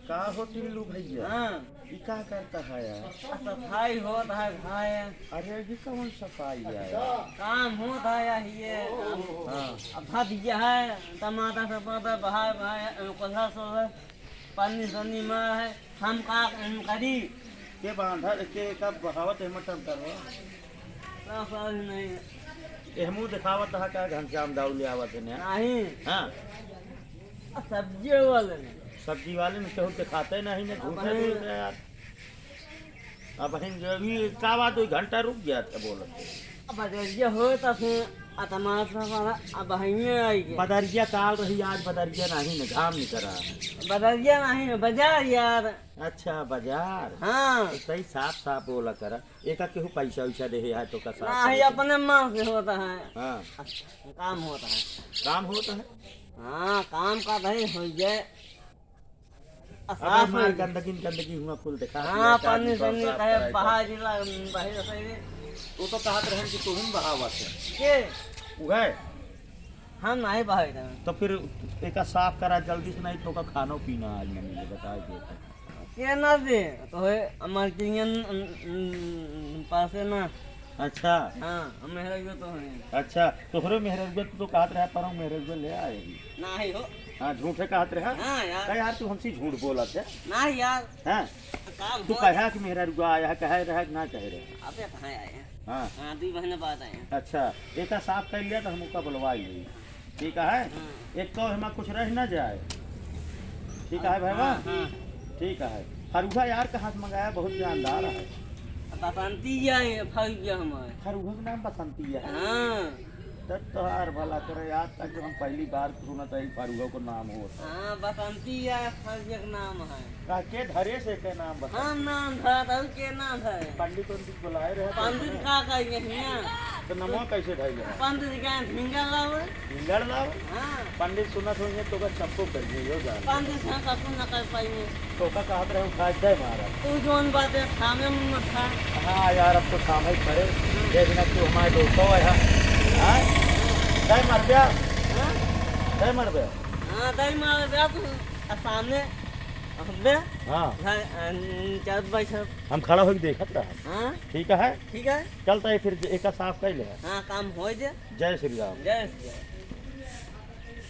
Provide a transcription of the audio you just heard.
का हो टिल्लू भैया? हाँ ये क्या करता है यार? सफाई होता है भाई। अरे ये कौन सफाई है यार? काम होता है ये। हाँ अब भात दिया है टमाटर टमाटर बहा बहा कोसा सो है पानी सनी मार है हम का करी के बांधा के कब बहावत है मटन करो ना समझ नहीं एहमू दिखावत है का घनश्याम दाऊ ले आवत है ने? नहीं हाँ सब्जी वाले ने सब्जी वाले ने केहू दिखाते नहीं ने झूठे बोल रहे यार। अब हम जो भी का बात 2 घंटा रुक गया था बोलो। अब ये हो तो फिर टमाटर वाला अब हइए आई गए बदरिया काल रही आज बदरिया नहीं ने घाम नहीं करा। बदलिया नहीं बाजार यार। अच्छा बाजार हाँ तो सही साफ साफ बोला करा एक केहू पैसा वैसा दे है तो का साफ नहीं अपने मन से होता है। हाँ काम होता है। काम होता है। हाँ काम का नहीं हो जाए अब साफ हमारे हो जाए। गंदगी गंदगी हुआ फुल दिखा हाँ पानी सनी कहे बाहर जिला बाहर से तू तो कहत रहे कि तुम बहावत है के उहे हम नहीं बाहर जाए तो फिर एक साफ करा जल्दी से नहीं तो का खानो पीना आज मैं मुझे बता दे। के ना दे तो है हमारे किंगन पास है ना। अच्छा हाँ मेरे को तो है अच्छा तो फिर मेहरज तो कहत रहा पर मेहरज ले आएगी। नहीं हो। हाँ झूठे कहत रहा हाँ यार कह यार तू हमसे झूठ बोलत है। नहीं यार हैं काम तू हो। कहा कि मेहरा रुआ आया है कहे रहा कि ना कहे रहे। अबे कहाँ आए हैं? हाँ हाँ 2 महीने बाद आए हैं। अच्छा एक साफ कर लिया तो हम उसका बुलवाई ली ठीक है। हाँ। एक तो हमारा कुछ रह ना जाए ठीक है भाई हाँ, हाँ। ठीक है। खरुआ यार का हाथ मंगाया बहुत जानदार है। बसंती आए फल गया हमारे। खरुआ का नाम बसंती है। हाँ तब तो यार भला करे याद तक हम पहली बार सुना था खरुआ को नाम हो हाँ बसंती आए फल का नाम है। का के धरे से के नाम बता। हाँ नाम था तो के नाम था। पंडित उनकी बुलाए रहे पंडित का कहिए हियाँ तो नमो कैसे ढाई है पंडित का ढिंगा लावे। हिंगड़ लाओ हाँ पंडित सुनत होंगे तो का सबको कर दिए जान पंडित हाँ कसू न कर पाएंगे। तो का कहत रहे खास दे मारा। तू जोन बात है थामे में मत था। हाँ यार अब तो सामने खड़े देखना कि हमारे दोस्तों है हाँ दे मर गया हाँ दे मर गया। हाँ दही मार गया तू सामने बे हाँ 4 बाई 6। हम खड़ा होकर देखत रहा हाँ ठीक है ठीक है। चलता है फिर एक साफ कर ले। हाँ काम हो जाए। जय श्री राम। जय श्री राम।